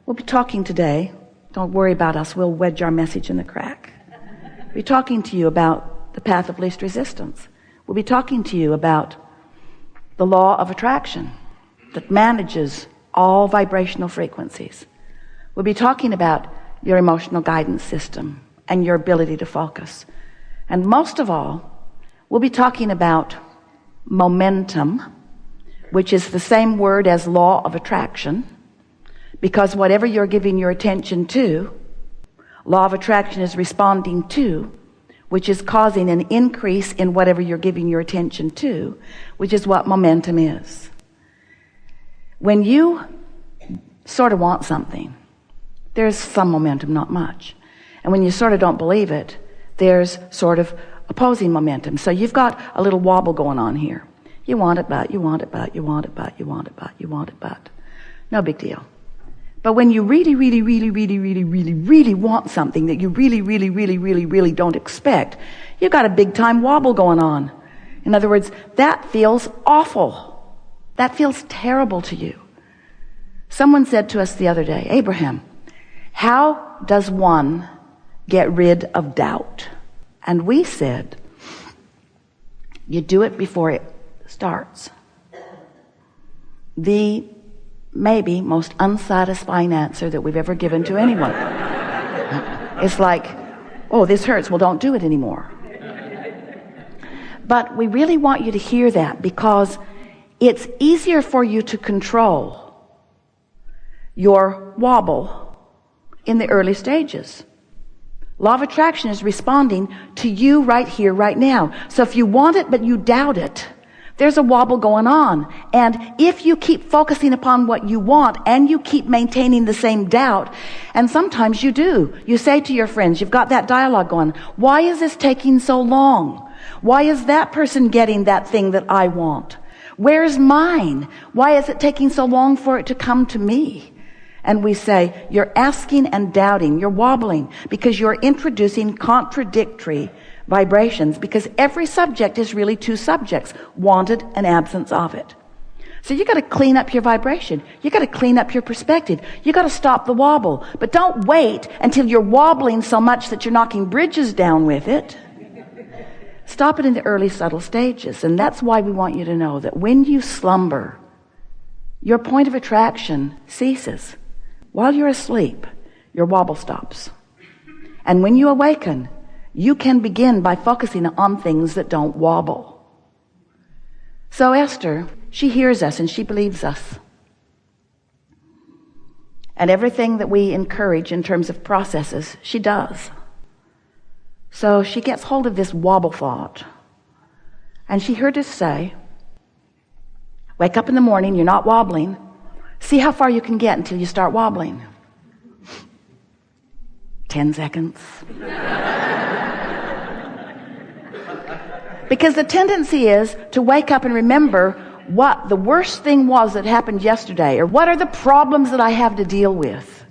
We'll be talking today. Don't worry about us. We'll wedge our message in the crack. We'll be talking to you about the path of least resistance. We'll be talking to you about the law of attraction that manages all vibrational frequencies. We'll be talking about your emotional guidance system and your ability to focus. And most of all, we'll be talking about momentum, which is the same word as law of attraction, because whatever you're giving your attention to, law of attraction is responding to, which is causing an increase in whatever you're giving your attention to, which is what momentum is. When you sort of want something, there's some momentum, not much. And when you sort of don't believe it, there's sort of opposing momentum. So you've got a little wobble going on here. You want it, but you want it, but you want it, but you want it, but you want it, but. No big deal. But when you really want something that you really don't expect, you've got a big time wobble going on. In other words, that feels awful. That feels terrible to you. Someone said to us the other day, Abraham, how does one get rid of doubt? And we said, you do it before it starts. The maybe most unsatisfying answer that we've ever given to anyone. It's like, oh, this hurts. Well, don't do it anymore. But we really want you to hear that, because it's easier for you to control your wobble in the early stages. Law of attraction is responding to you right here, right now. So if you want it but you doubt it, there's a wobble going on. And if you keep focusing upon what you want and you keep maintaining the same doubt, and sometimes you do, you say to your friends, you've got that dialogue going, why is this taking so long? Why is that person getting that thing that I want? Where's mine? Why is it taking so long for it to come to me? And we say, you're asking and doubting, you're wobbling, because you're introducing contradictory vibrations, because every subject is really two subjects, wanted and absence of it. So you got to clean up your vibration. You got to clean up your perspective. You got to stop the wobble. But don't wait until you're wobbling so much that you're knocking bridges down with it. Stop it in the early subtle stages. And that's why we want you to know that when you slumber, your point of attraction ceases. While you're asleep, your wobble stops. And when you awaken, you can begin by focusing on things that don't wobble. So Esther, she hears us and she believes us. And everything that we encourage in terms of processes, she does. So she gets hold of this wobble thought. And she heard us say, wake up in the morning, you're not wobbling. See how far you can get until you start wobbling. 10 seconds. Because the tendency is to wake up and remember what the worst thing was that happened yesterday, or what are the problems that I have to deal with.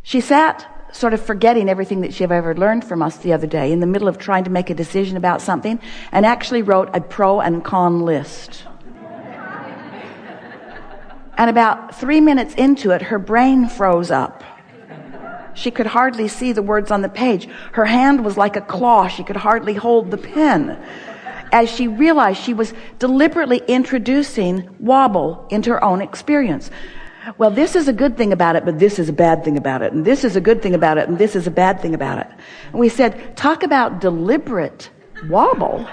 She sat sort of forgetting everything that she had ever learned from us the other day in the middle of trying to make a decision about something, and actually wrote a pro and con list. And about 3 minutes into it, her brain froze up. She could hardly see the words on the page. Her hand was like a claw. She could hardly hold the pen. As she realized she was deliberately introducing wobble into her own experience. Well, this is a good thing about it, but this is a bad thing about it. And this is a good thing about it, and this is a bad thing about it. And we said, talk about deliberate wobble.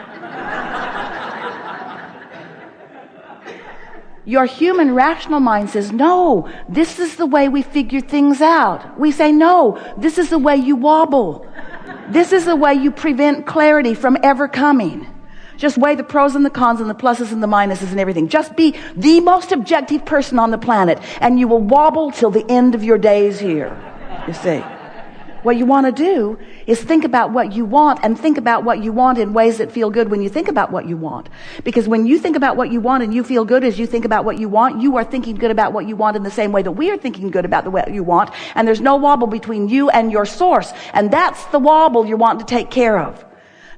Your human rational mind says, no, this is the way we figure things out. We say, no, this is the way you wobble. This is the way you prevent clarity from ever coming. Just weigh the pros and the cons and the pluses and the minuses and everything. Just be the most objective person on the planet, and you will wobble till the end of your days here. You see. What you want to do is think about what you want, and think about what you want in ways that feel good when you think about what you want. Because when you think about what you want and you feel good as you think about what you want, you are thinking good about what you want in the same way that we are thinking good about the way you want. And there's no wobble between you and your source. And that's the wobble you want to take care of.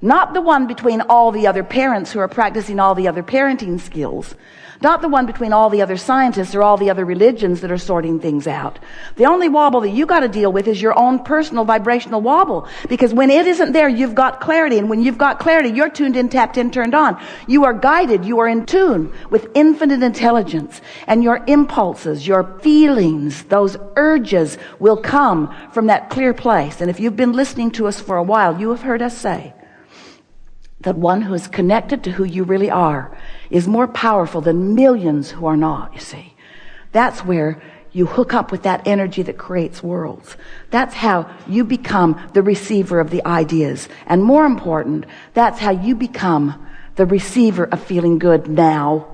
Not the one between all the other parents who are practicing all the other parenting skills. Not the one between all the other scientists or all the other religions that are sorting things out. The only wobble that you got to deal with is your own personal vibrational wobble. Because when it isn't there, you've got clarity. And when you've got clarity, you're tuned in, tapped in, turned on. You are guided. You are in tune with infinite intelligence. And your impulses, your feelings, those urges will come from that clear place. And if you've been listening to us for a while, you have heard us say that one who is connected to who you really are is more powerful than millions who are not, you see. That's where you hook up with that energy that creates worlds. That's how you become the receiver of the ideas. And more important, that's how you become the receiver of feeling good now.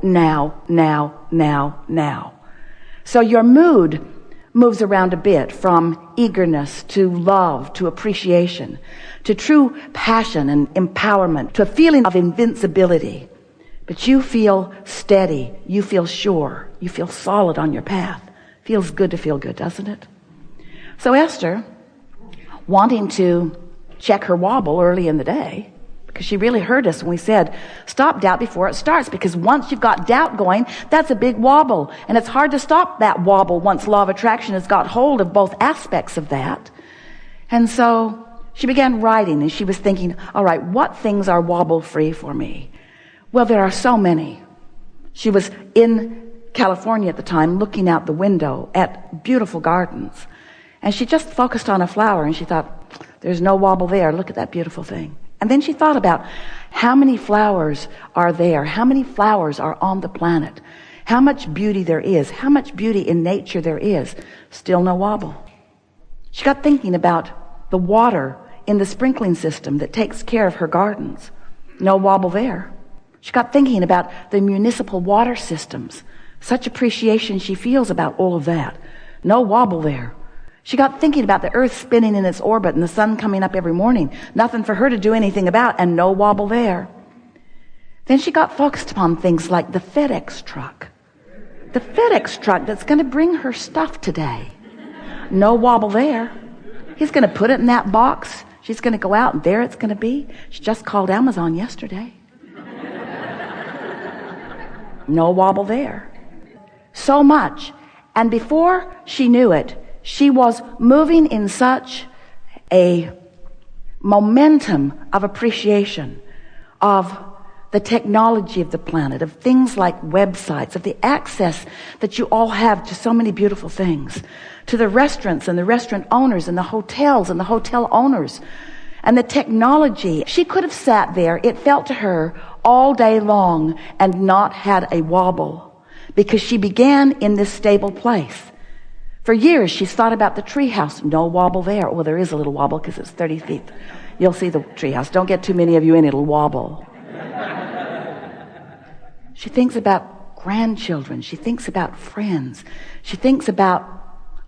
So your mood moves around a bit from eagerness to love, to appreciation, to true passion and empowerment, to a feeling of invincibility. But you feel steady, you feel sure, you feel solid on your path. Feels good to feel good, doesn't it? So Esther, wanting to check her wobble early in the day, because she really heard us when we said, stop doubt before it starts, because once you've got doubt going, that's a big wobble. And it's hard to stop that wobble once law of attraction has got hold of both aspects of that. And so she began writing, and she was thinking, all right, what things are wobble-free for me? Well, there are so many. She was in California at the time, looking out the window at beautiful gardens. And she just focused on a flower, and she thought, there's no wobble there. Look at that beautiful thing. And then she thought about how many flowers are there, how many flowers are on the planet, how much beauty there is, how much beauty in nature there is. Still no wobble. She got thinking about the water in the sprinkling system that takes care of her gardens. No wobble there. She got thinking about the municipal water systems. Such appreciation she feels about all of that. No wobble there. She got thinking about the earth spinning in its orbit and the sun coming up every morning. Nothing for her to do anything about, and no wobble there. Then she got focused upon things like the FedEx truck. The FedEx truck that's going to bring her stuff today. No wobble there. He's going to put it in that box. She's going to go out, and there it's going to be. She just called Amazon yesterday. No wobble there. So much. And before she knew it, she was moving in such a momentum of appreciation of the technology of the planet, of things like websites, of the access that you all have to so many beautiful things, to the restaurants and the restaurant owners and the hotels and the hotel owners and the technology. She could have sat there, it felt to her, all day long and not had a wobble, because she began in this stable place. For years she's thought about the treehouse. No wobble there. Well, there is a little wobble because it's 30 feet. You'll see the treehouse. Don't get too many of you in, it'll wobble. She thinks about grandchildren. She thinks about friends. She thinks about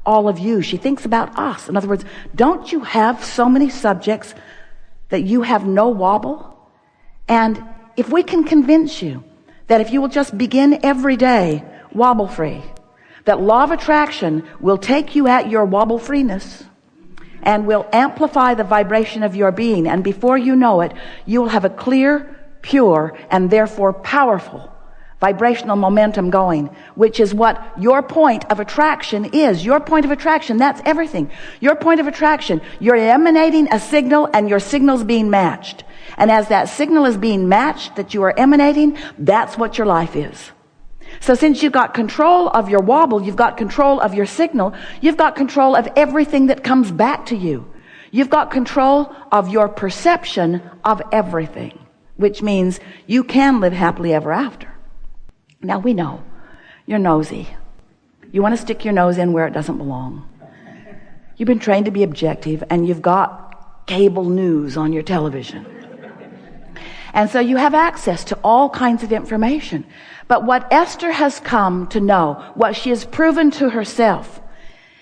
all of you. She thinks about us. In other words, don't you have so many subjects that you have no wobble? And if we can convince you that if you will just begin every day wobble-free, that law of attraction will take you at your wobble-freeness and will amplify the vibration of your being, and before you know it, you will have a clear, pure, and therefore powerful vibrational momentum going, which is what your point of attraction is. Your point of attraction, that's everything. Your point of attraction, you're emanating a signal and your signal's being matched. And as that signal is being matched that you are emanating, that's what your life is. So since you've got control of your wobble, you've got control of your signal, you've got control of everything that comes back to you. You've got control of your perception of everything, which means you can live happily ever after. Now we know you're nosy. You want to stick your nose in where it doesn't belong. You've been trained to be objective, and you've got cable news on your television. And so you have access to all kinds of information. But what Esther has come to know, what she has proven to herself,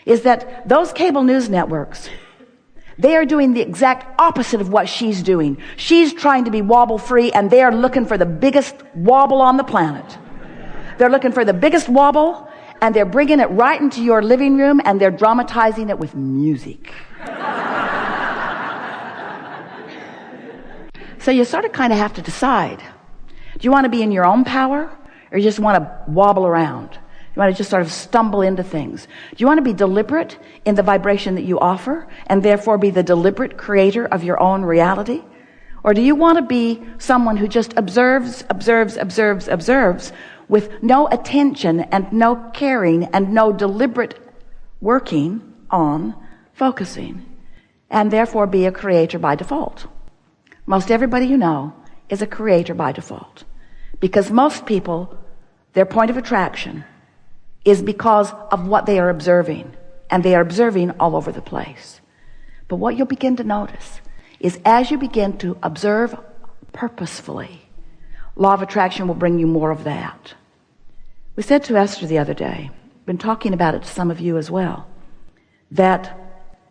is that those cable news networks, they are doing the exact opposite of what she's doing. She's trying to be wobble-free, and they are looking for the biggest wobble on the planet. They're looking for the biggest wobble, and they're bringing it right into your living room, and they're dramatizing it with music. So you sort of kind of have to decide. Do you want to be in your own power, or you just want to wobble around? You want to just sort of stumble into things? Do you want to be deliberate in the vibration that you offer, and therefore be the deliberate creator of your own reality? Or do you want to be someone who just observes with no attention and no caring and no deliberate working on focusing, and therefore be a creator by default? Most everybody you know is a creator by default, because most people, their point of attraction is because of what they are observing, and they are observing all over the place. But what you'll begin to notice is, as you begin to observe purposefully, law of attraction will bring you more of that. We said to Esther the other day, been talking about it to some of you as well, that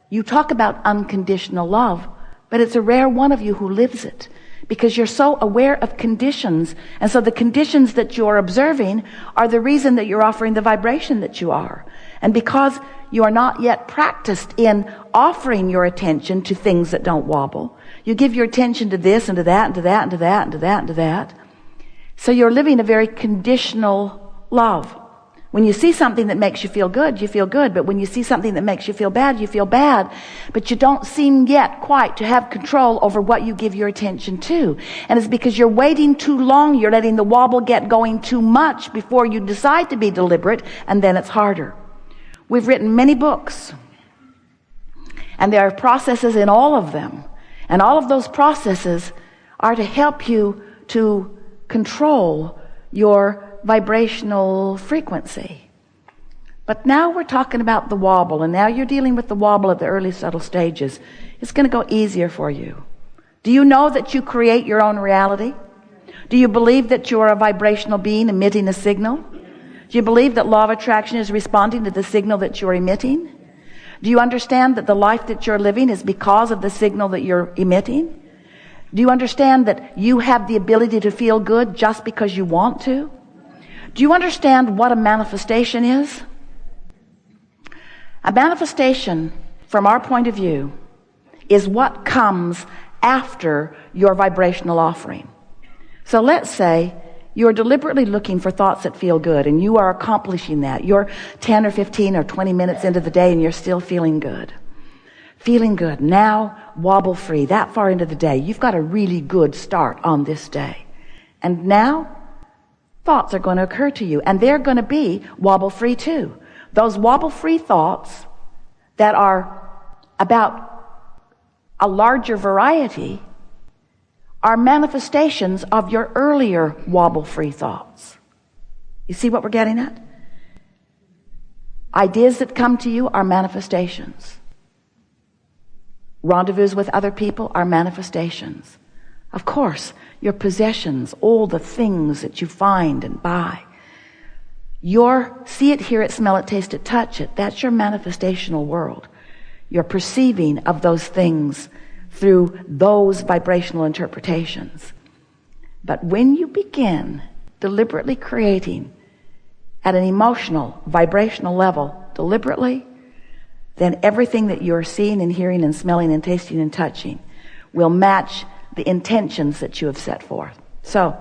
you talk about unconditional love, but it's a rare one of you who lives it, because you're so aware of conditions. And so the conditions that you're observing are the reason that you're offering the vibration that you are. And because you are not yet practiced in offering your attention to things that don't wobble, you give your attention to this and to that and to that and to that and to that and to that. So you're living a very conditional love. When you see something that makes you feel good, you feel good. But when you see something that makes you feel bad, you feel bad. But you don't seem yet quite to have control over what you give your attention to. And it's because you're waiting too long. You're letting the wobble get going too much before you decide to be deliberate, and then it's harder. We've written many books, and there are processes in all of them. And all of those processes are to help you to control your vibrational frequency. But now we're talking about the wobble, and now you're dealing with the wobble at the early subtle stages. It's going to go easier for you. Do you know that you create your own reality? Do you believe that you are a vibrational being emitting a signal? Do you believe that law of attraction is responding to the signal that you're emitting? Do you understand that the life that you're living is because of the signal that you're emitting? Do you understand that you have the ability to feel good just because you want to? Do you understand what a manifestation is? A manifestation, from our point of view, is what comes after your vibrational offering. So let's say you're deliberately looking for thoughts that feel good, and you are accomplishing that. You're 10 or 15 or 20 minutes into the day, and you're still feeling good. Feeling good. Now, wobble free. That far into the day, you've got a really good start on this day. And now, thoughts are going to occur to you, and they're going to be wobble free too. Those wobble free thoughts that are about a larger variety are manifestations of your earlier wobble free thoughts. You see what we're getting at? Ideas that come to you are manifestations. Rendezvous with other people are manifestations. Of course, your possessions, all the things that you find and buy, your see it, hear it, smell it, taste it, touch it, that's your manifestational world. Your perceiving of those things through those vibrational interpretations. But when you begin deliberately creating at an emotional, vibrational level, deliberately, then everything that you're seeing and hearing and smelling and tasting and touching will match the intentions that you have set forth. So,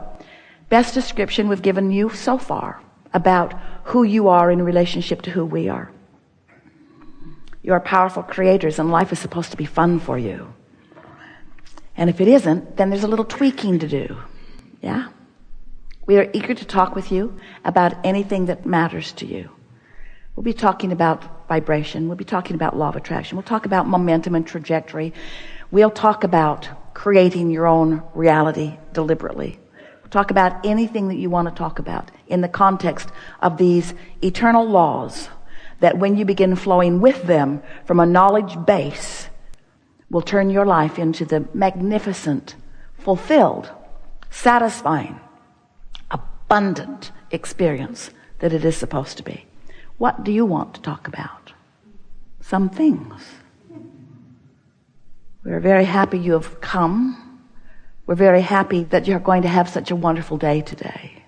best description we've given you so far about who you are in relationship to who we are. You are powerful creators, and life is supposed to be fun for you. And if it isn't, then there's a little tweaking to do. Yeah? We are eager to talk with you about anything that matters to you. We'll be talking about vibration. We'll be talking about law of attraction. We'll talk about momentum and trajectory. We'll talk about creating your own reality deliberately. We'll talk about anything that you want to talk about in the context of these eternal laws that, when you begin flowing with them from a knowledge base, will turn your life into the magnificent, fulfilled, satisfying, abundant experience that it is supposed to be. What do you want to talk about? Some things. We're very happy you have come. We're very happy that you're going to have such a wonderful day today.